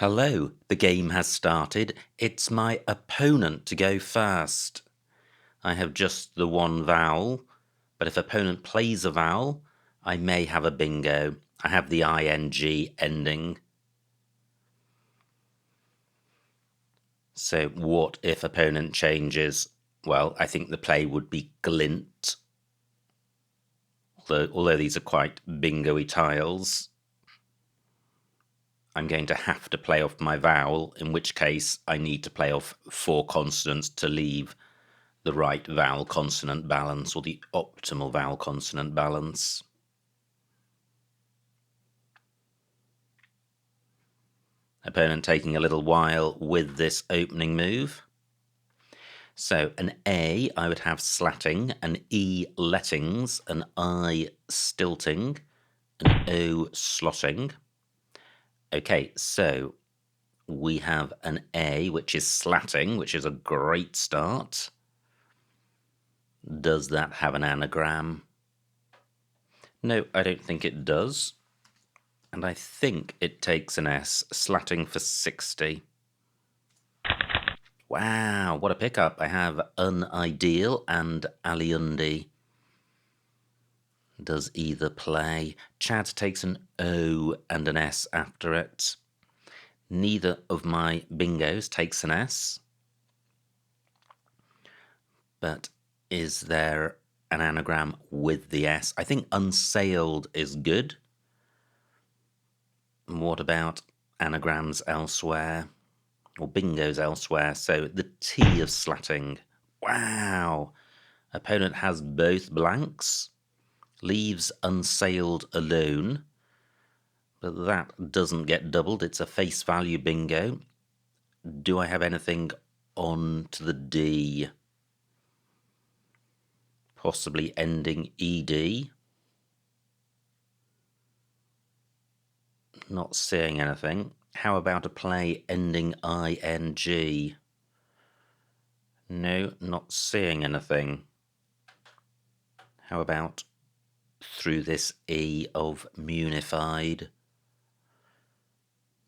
Hello, the game has started. It's my opponent to go first. I have just the one vowel, but if opponent plays a vowel, I may have a bingo. I have the ing ending. So what if opponent changes? Well, I think the play would be glint. Although these are quite bingo-y tiles, I'm going to have to play off my vowel, in which case I need to play off 4 consonants to leave the right vowel consonant balance, or the optimal vowel consonant balance. Opponent taking a little while with this opening move. So an A, I would have slatting, an E, lettings, an I, stilting, an O, slotting. Okay, so we have an A, which is slatting, which is a great start. Does that have an anagram? No, I don't think it does. And I think it takes an S, slatting for 60. Wow, what a pickup. I have unideal and aliundi. Does either play? Chad takes an O and an S after it. Neither of my bingos takes an S. But is there an anagram with the S? I think unsailed is good. What about anagrams elsewhere? Or bingos elsewhere? So the T of slatting. Wow! Opponent has both blanks. Leaves unsailed alone. But that doesn't get doubled. It's a face value bingo. Do I have anything on to the D? Possibly ending ED. Not seeing anything. How about a play ending ING? No, not seeing anything. How about through this E of munified?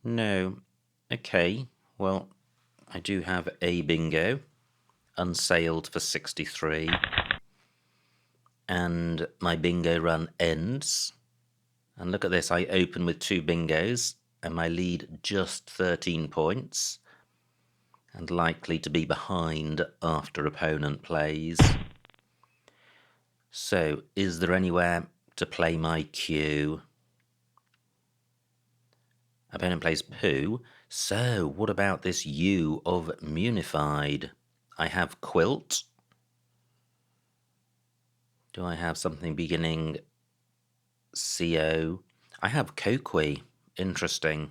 No. Okay, well, I do have a bingo. Unsailed for 63. And my bingo run ends. And look at this, I open with 2 bingos, and my lead just 13 points. And likely to be behind after opponent plays. So, is there anywhere to play my Q? Opponent plays poo. So, what about this U of munified? I have quilt. Do I have something beginning CO? I have coqui. Interesting.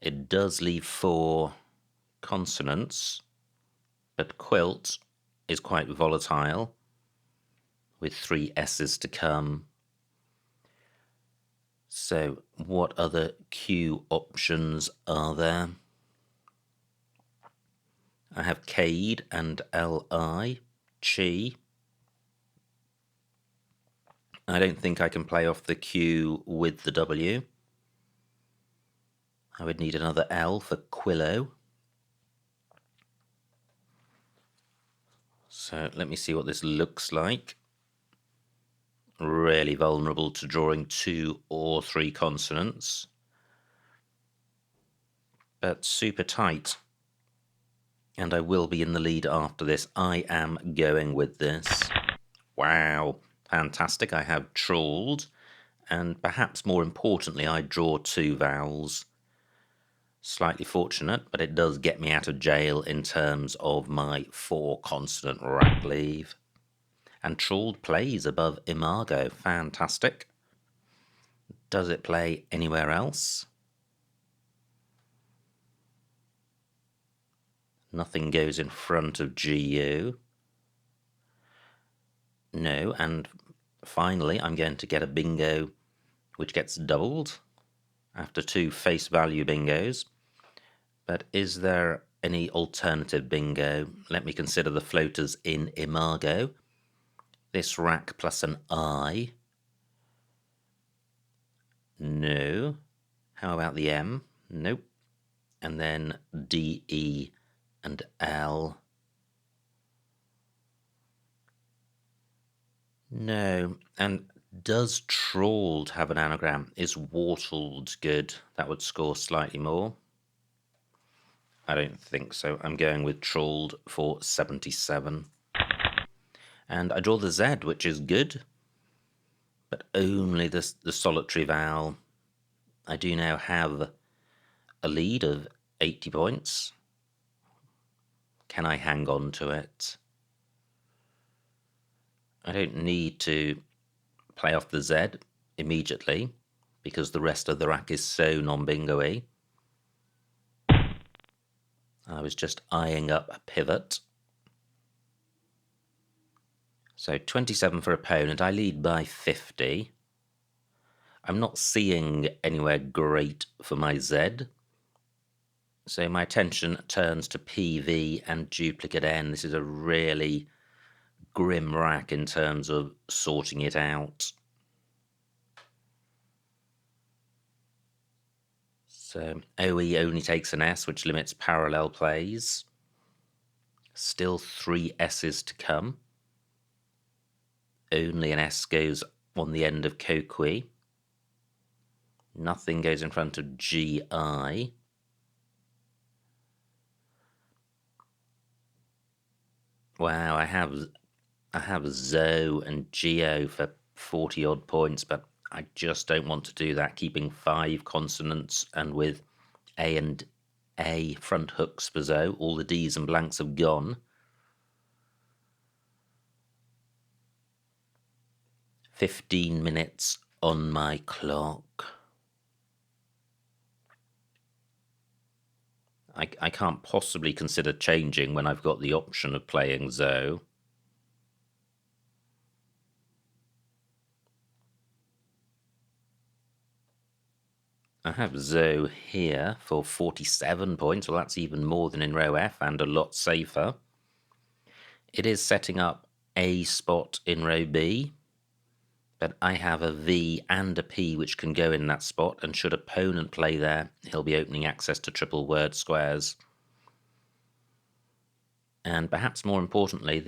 It does leave 4 consonants, but quilt is quite volatile, with 3 S's to come. So, what other Q options are there? I have Cade and LI, chi. I don't think I can play off the Q with the W. I would need another L for Quillo. So let me see what this looks like. Really vulnerable to drawing 2 or 3 consonants. But super tight. And I will be in the lead after this. I am going with this. Wow, fantastic. I have trawled. And perhaps more importantly, I draw 2 vowels. Slightly fortunate, but it does get me out of jail in terms of my 4 consonant rack leave. And trawled plays above imago. Fantastic. Does it play anywhere else? Nothing goes in front of GU. No, and finally I'm going to get a bingo which gets doubled after 2 face value bingos. But is there any alternative bingo? Let me consider the floaters in imago. This rack plus an I. No. How about the M? Nope. And then D, E, and L. No. And does trawled have an anagram? Is wartled good? That would score slightly more. I don't think so. I'm going with trawled for 77. And I draw the Z, which is good, but only the solitary vowel. I do now have a lead of 80 points. Can I hang on to it? I don't need to play off the Z immediately because the rest of the rack is so non-bingo-y. I was just eyeing up a pivot. So 27 for opponent. I lead by 50. I'm not seeing anywhere great for my Z. So my attention turns to PV and duplicate N. This is a really grim rack in terms of sorting it out. So OE only takes an S, which limits parallel plays. Still 3 S's to come. Only an S goes on the end of Coqui. Nothing goes in front of GI. Wow, I have Zo and Geo for 40 odd points, but I just don't want to do that, keeping 5 consonants and with A and A front hooks for Zo. All the D's and blanks have gone. 15 minutes on my clock. I can't possibly consider changing when I've got the option of playing Zo. I have Zo here for 47 points. Well, that's even more than in row F and a lot safer. It is setting up a spot in row B, but I have a V and a P which can go in that spot, and should opponent play there, he'll be opening access to triple word squares. And perhaps more importantly,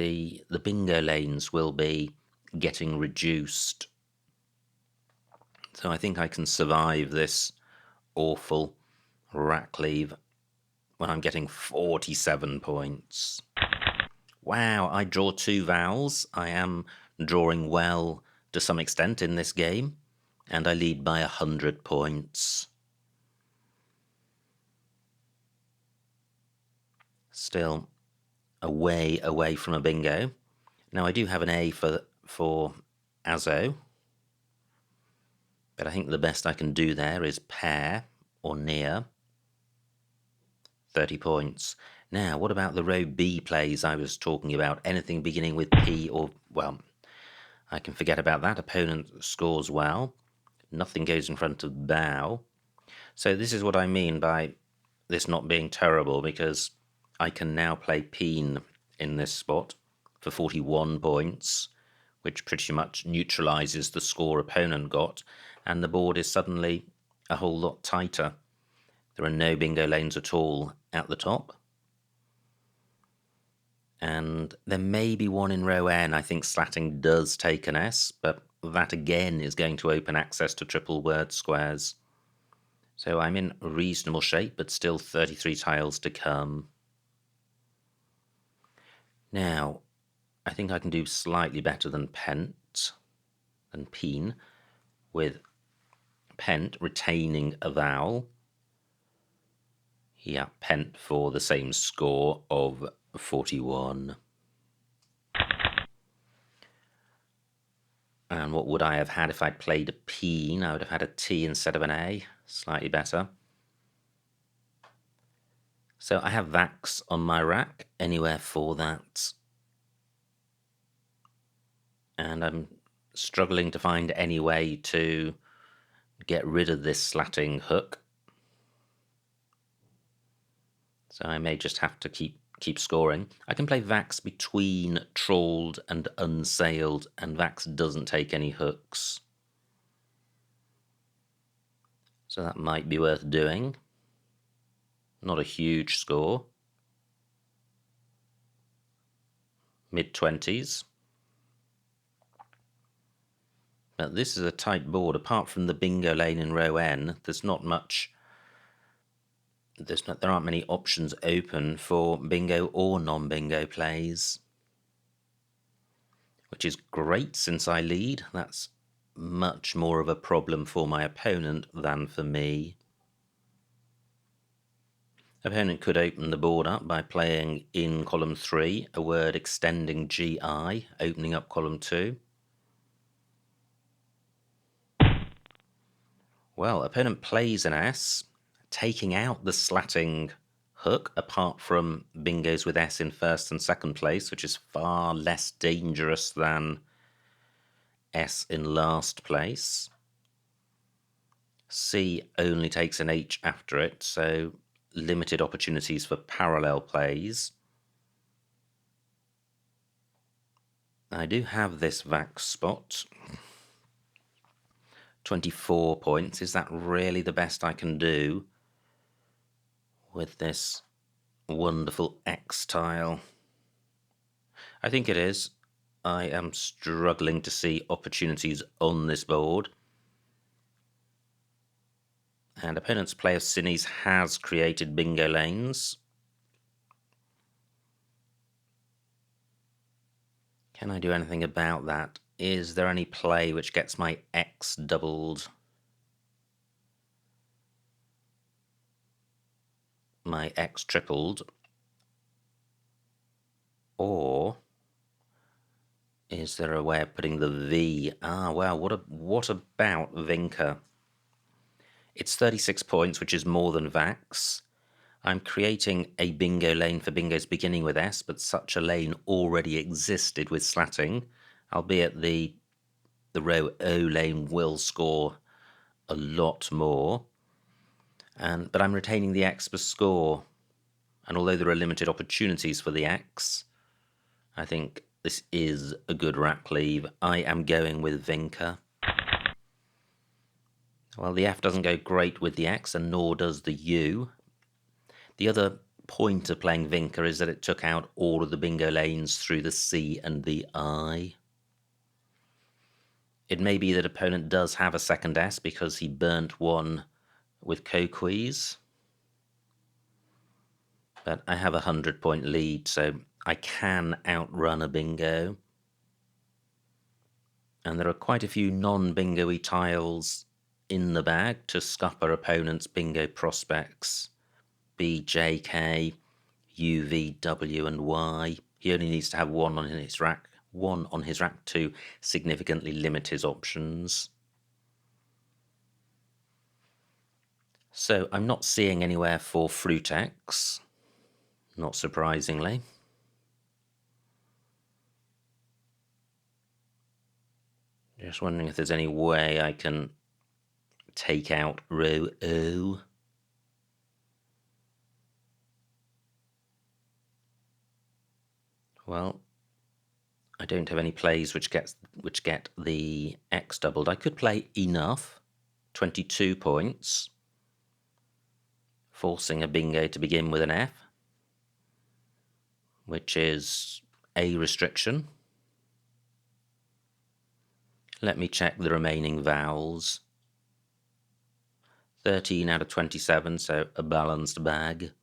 the bingo lanes will be getting reduced. So I think I can survive this awful rack leave when I'm getting 47 points. Wow, I draw 2 vowels. I am drawing well to some extent in this game, and I lead by 100 points. Still away from a bingo. Now I do have an A for Azo, but I think the best I can do there is pair or near. 30 points. Now, what about the row B plays I was talking about? Anything beginning with P or, well, I can forget about that. Opponent scores well. Nothing goes in front of bow. So this is what I mean by this not being terrible, because I can now play Peen in this spot for 41 points, which pretty much neutralizes the score opponent got, and the board is suddenly a whole lot tighter. There are no bingo lanes at all at the top. And there may be one in row N. I think slatting does take an S, but that again is going to open access to triple word squares. So I'm in reasonable shape, but still 33 tiles to come. Now, I think I can do slightly better than Pent, than Peen, with Pent retaining a vowel. Yeah, Pent for the same score of 41. And what would I have had if I'd played a Peen? I would have had a T instead of an A. Slightly better. So I have Vax on my rack, anywhere for that. And I'm struggling to find any way to get rid of this slatting hook. So I may just have to keep scoring. I can play Vax between trawled and unsailed, and Vax doesn't take any hooks. So that might be worth doing. Not a huge score. Mid-20s. But this is a tight board. Apart from the bingo lane in row N, there's not much. There aren't many options open for bingo or non-bingo plays, which is great since I lead. That's much more of a problem for my opponent than for me. Opponent could open the board up by playing in column 3 a word extending GI, opening up column 2. Well, opponent plays an S, taking out the slatting hook, apart from bingos with S in first and second place, which is far less dangerous than S in last place. C only takes an H after it, so limited opportunities for parallel plays. I do have this VAX spot. 24 points. Is that really the best I can do with this wonderful X tile? I think it is. I am struggling to see opportunities on this board. And opponent's play of Cinnies has created bingo lanes. Can I do anything about that? Is there any play which gets my X doubled? My X tripled? Or is there a way of putting the V? Ah, well, what about Vinca? It's 36 points, which is more than Vax. I'm creating a bingo lane for bingos beginning with S, but such a lane already existed with slatting, albeit the row O lane will score a lot more. But I'm retaining the X per score, and although there are limited opportunities for the X, I think this is a good rack leave. I am going with Vinca. Well, the F doesn't go great with the X, and nor does the U. The other point of playing Vinca is that it took out all of the bingo lanes through the C and the I. It may be that opponent does have a second S because he burnt one with Coquise. But I have a 100-point lead, so I can outrun a bingo. And there are quite a few non-bingo-y tiles in the bag to scupper opponent's bingo prospects. B, J, K, U, V, W, and Y. He only needs to have one on his rack to significantly limit his options. So I'm not seeing anywhere for Fruit X, not surprisingly. Just wondering if there's any way I can take out row O. Well, I don't have any plays which get the X doubled. I could play enough, 22 points, forcing a bingo to begin with an F, which is a restriction. Let me check the remaining vowels. 13 out of 27, so a balanced bag.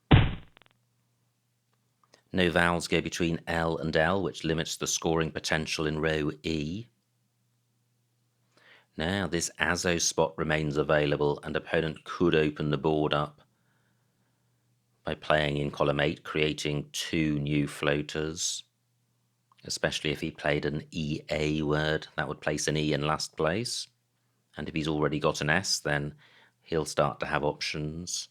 No vowels go between L and L, which limits the scoring potential in row E. Now this Azo spot remains available, and opponent could open the board up by playing in column 8, creating 2 new floaters, especially if he played an EA word. That would place an E in last place. And if he's already got an S, then he'll start to have options.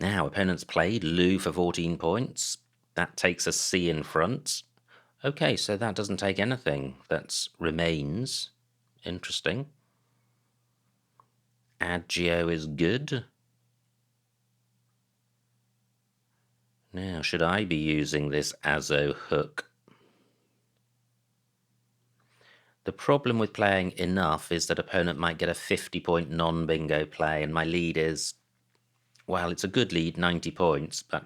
Now, opponent's played Lou for 14 points. That takes a C in front. Okay, so that doesn't take anything. That remains. Interesting. Agio is good. Now, should I be using this Azo hook? The problem with playing enough is that opponent might get a 50-point non-bingo play, and my lead is, well, it's a good lead, 90 points, but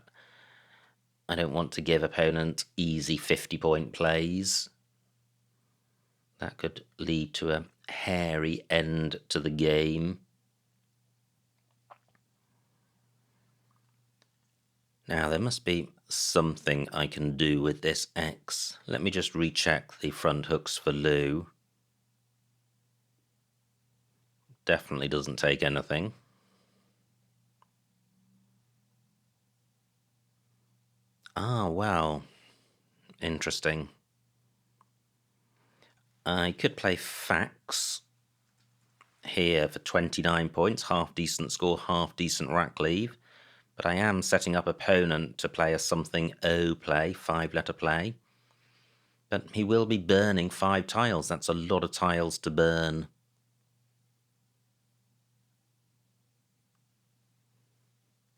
I don't want to give opponent easy 50-point plays. That could lead to a hairy end to the game. Now, there must be something I can do with this X. Let me just recheck the front hooks for Lou. Definitely doesn't take anything. Ah, wow. Interesting. I could play Fax here for 29 points, half decent score, half decent rack leave. But I am setting up opponent to play a something O play, 5-letter play. But he will be burning 5 tiles. That's a lot of tiles to burn.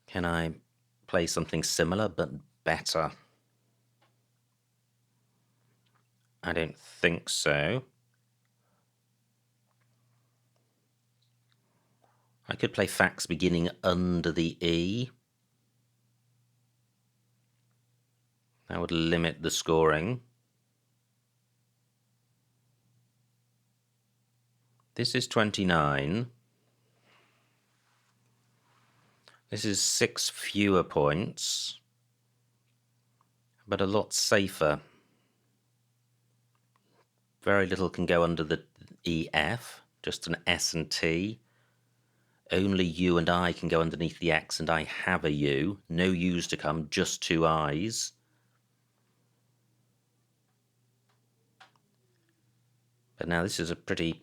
Can I play something similar but better? I don't think so. I could play Fax beginning under the E. That would limit the scoring. This is 29. This is 6 fewer points, but a lot safer. Very little can go under the EF, just an S and T. Only U and I can go underneath the X, and I have a U. No U's to come, just 2 I's. But now this is a pretty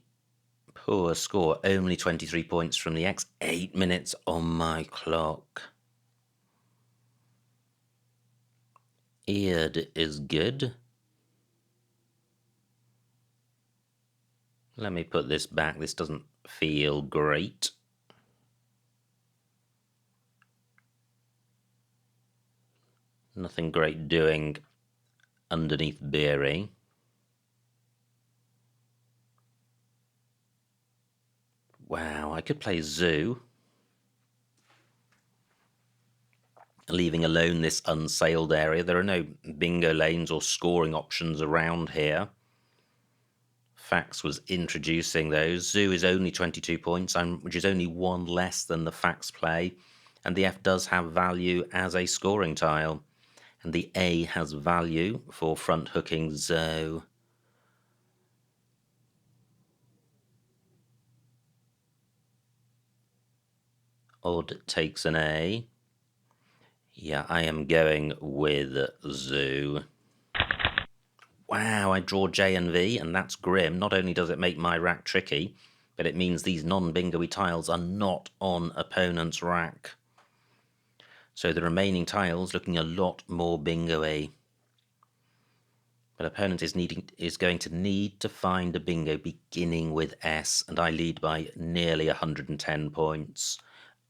poor score. Only 23 points from the X. 8 minutes on my clock. Eared is good. Let me put this back. This doesn't feel great. Nothing great doing underneath Beery. Wow, I could play Zoo. Leaving alone this unsailed area. There are no bingo lanes or scoring options around here. Fax was introducing those. Zoo is only 22 points, which is only 1 less than the Fax play. And the F does have value as a scoring tile. And the A has value for front hooking Zoo. Odd takes an A. Yeah, I am going with Zoo. Wow, I draw J and V, and that's grim. Not only does it make my rack tricky, but it means these non-bingo-y tiles are not on opponent's rack. So the remaining tiles looking a lot more bingo-y. But opponent is going to need to find a bingo beginning with S, and I lead by nearly 110 points.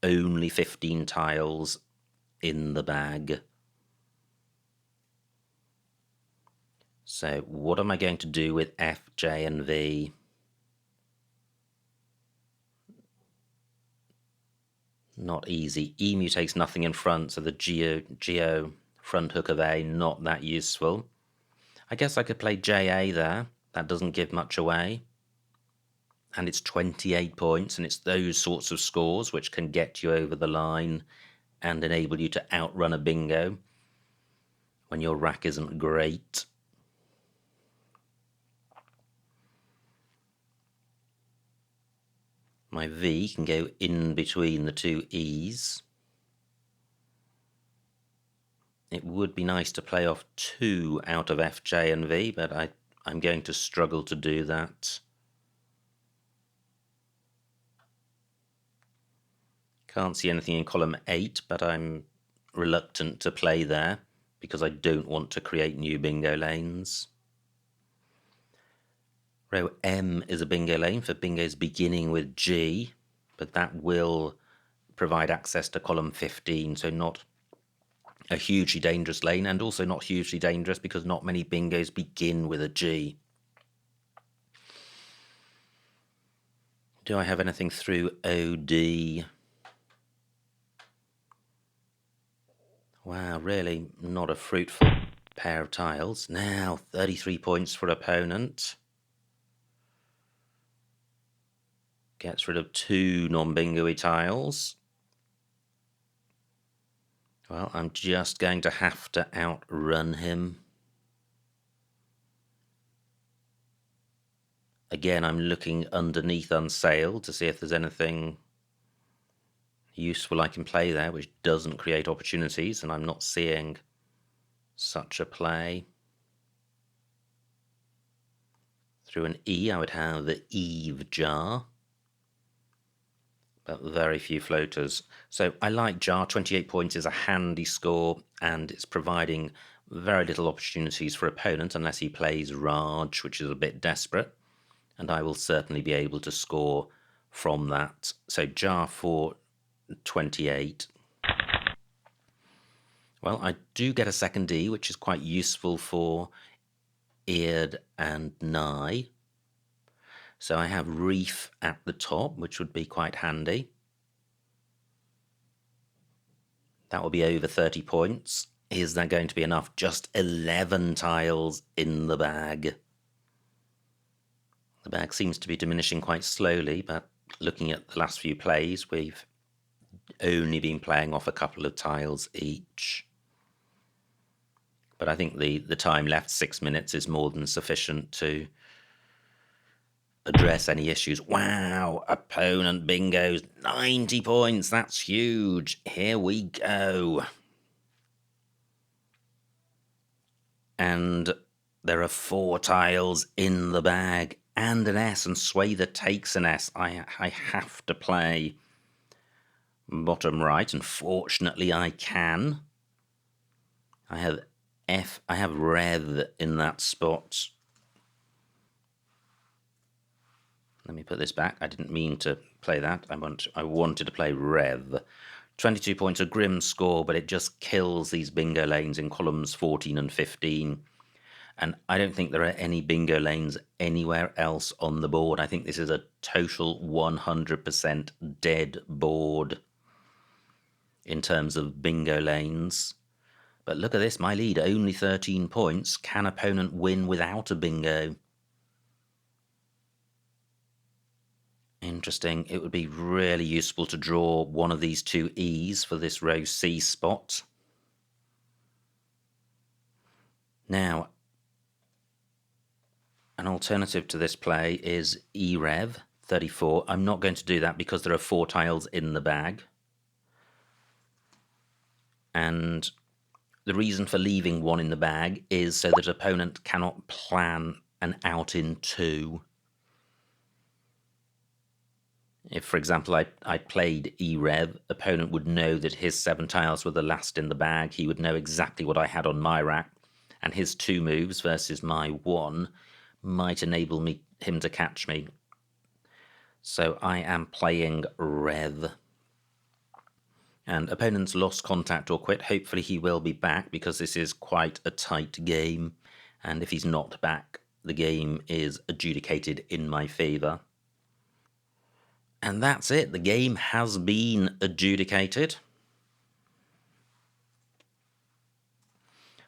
Only 15 tiles in the bag. So what am I going to do with F, J, and V? Not easy. Emu takes nothing in front, so the Geo front hook of A, not that useful. I guess I could play JA there. That doesn't give much away. And it's 28 points, and it's those sorts of scores which can get you over the line and enable you to outrun a bingo when your rack isn't great. My V can go in between the 2 E's. It would be nice to play off 2 out of F, J, and V, but I'm going to struggle to do that. Can't see anything in column 8, but I'm reluctant to play there because I don't want to create new bingo lanes. Row M is a bingo lane for bingos beginning with G, but that will provide access to column 15, so not a hugely dangerous lane, and also not hugely dangerous because not many bingos begin with a G. Do I have anything through OD? Wow, really not a fruitful pair of tiles. Now, 33 points for opponent. Gets rid of 2 non-bingo-y tiles. Well, I'm just going to have to outrun him. Again, I'm looking underneath Unsailed to see if there's anything useful I can play there, which doesn't create opportunities, and I'm not seeing such a play. Through an E, I would have the Eve jar, but very few floaters. So I like jar. 28 points is a handy score, and it's providing very little opportunities for opponent unless he plays Raj, which is a bit desperate, and I will certainly be able to score from that. So jar for 28. Well, I do get a second D, which is quite useful for Eared and Nye. So I have Reef at the top, which would be quite handy. That will be over 30 points. Is that going to be enough? Just 11 tiles in the bag. The bag seems to be diminishing quite slowly, but looking at the last few plays, we've only been playing off a couple of tiles each. But I think the time left, 6 minutes, is more than sufficient to address any issues. Wow, opponent bingos, 90 points, that's huge. Here we go. And there are 4 tiles in the bag and an S, and Swather takes an S. I have to play bottom right, and fortunately I can. I have F, I have Rev in that spot. Let me put this back. I didn't mean to play that. I wanted to play Rev. 22 points, a grim score, but it just kills these bingo lanes in columns 14 and 15. And I don't think there are any bingo lanes anywhere else on the board. I think this is a total 100% dead board in terms of bingo lanes. But look at this, my lead, only 13 points. Can opponent win without a bingo? Interesting. It would be really useful to draw one of these 2 E's for this row C spot. Now, an alternative to this play is E-Rev 34. I'm not going to do that because there are 4 tiles in the bag. And the reason for leaving 1 in the bag is so that opponent cannot plan an out in 2. If, for example, I played E-Rev, opponent would know that his 7 tiles were the last in the bag. He would know exactly what I had on my rack, and his 2 moves versus my 1 might enable him to catch me. So I am playing Rev. And opponent's lost contact or quit. Hopefully he will be back, because this is quite a tight game. And if he's not back, the game is adjudicated in my favour. And that's it. The game has been adjudicated.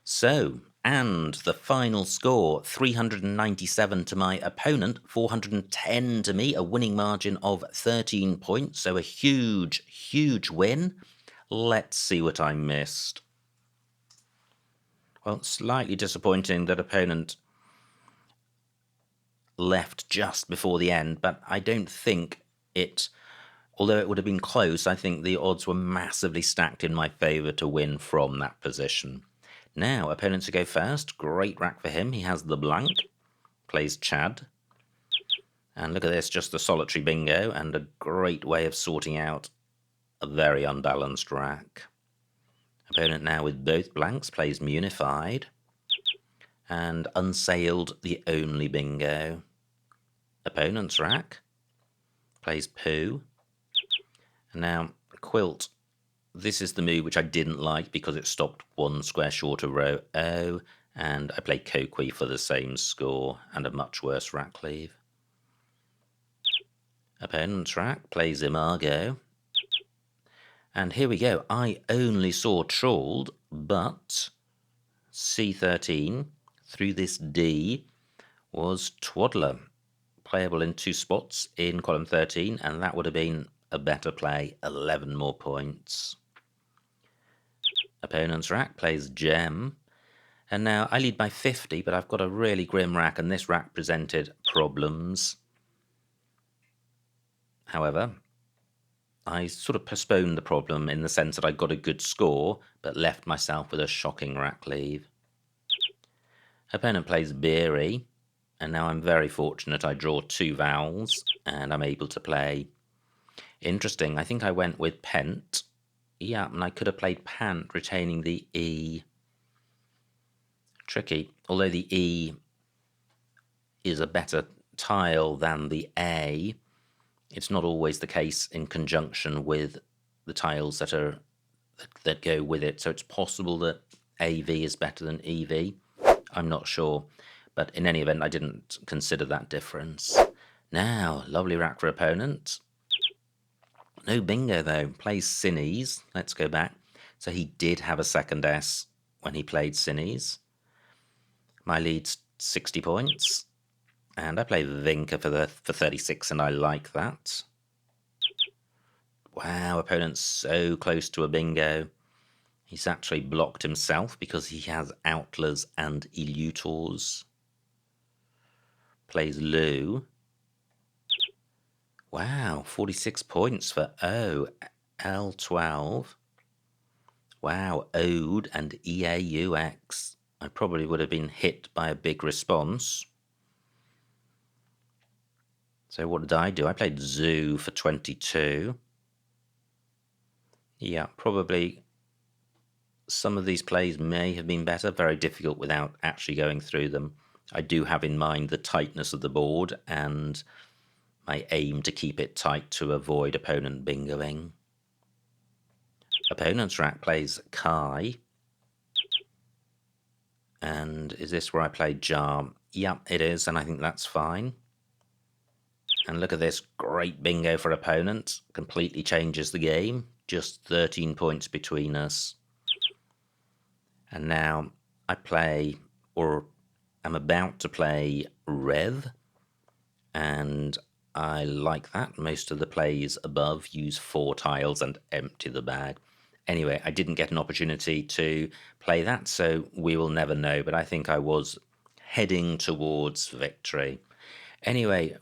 So, and the final score, 397 to my opponent, 410 to me, a winning margin of 13 points. So a huge, huge win. Let's see what I missed. Well, slightly disappointing that opponent left just before the end, but I don't think although it would have been close, I think the odds were massively stacked in my favour to win from that position. Now, opponent to go first. Great rack for him. He has the blank. Plays Chad. And look at this, just a solitary bingo, and a great way of sorting out a very unbalanced rack. Opponent now with both blanks plays Munified. And Unsailed, the only bingo. Opponent's rack plays Pooh. And now, Quilt. This is the move which I didn't like because it stopped 1 square short of row O, and I played Coquy for the same score and a much worse rack leave. Opponent's rack plays Imago. And here we go. I only saw trawled, but C13 through this D was Twaddler, playable in 2 spots in column 13, and that would have been a better play, 11 more points. Opponent's rack plays Gem, and now I lead by 50, but I've got a really grim rack, and this rack presented problems. However, I sort of postponed the problem in the sense that I got a good score, but left myself with a shocking rack leave. Opponent plays Beery, and now I'm very fortunate. I draw 2 vowels, and I'm able to play. Interesting, I think I went with Pent. Yeah, and I could have played Pant, retaining the E. Tricky, although the E is a better tile than the A. It's not always the case in conjunction with the tiles that go with it. So it's possible that AV is better than EV. I'm not sure. But in any event, I didn't consider that difference. Now, lovely rack for opponent. No bingo, though. Plays Cinnies. Let's go back. So he did have a second S when he played Cinnies. My lead's 60 points. And I play Vinca for 36, and I like that. Wow, opponent's so close to a bingo. He's actually blocked himself because he has Outlers and Elutors. Plays Lou. Wow, 46 points for O. L12. Wow, Ode and EAUX. I probably would have been hit by a big response. So what did I do? I played Zoo for 22. Yeah, probably some of these plays may have been better. Very difficult without actually going through them. I do have in mind the tightness of the board and my aim to keep it tight to avoid opponent bingoing. Opponent's rack plays Kai. And is this where I played Jar? Yeah, it is, and I think that's fine. And look at this, great bingo for opponent. Completely changes the game. Just 13 points between us. And now I play, or am about to play, Rev. And I like that. Most of the plays above use 4 tiles and empty the bag. Anyway, I didn't get an opportunity to play that, so we will never know. But I think I was heading towards victory. Anyway,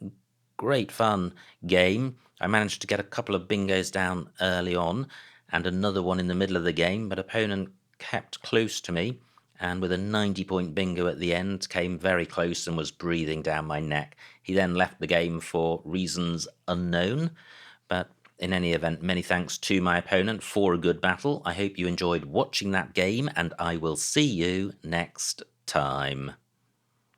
great fun game. I managed to get a couple of bingos down early on and another one in the middle of the game, but opponent kept close to me, and with a 90-point bingo at the end, came very close and was breathing down my neck. He then left the game for reasons unknown, but in any event, many thanks to my opponent for a good battle. I hope you enjoyed watching that game, and I will see you next time.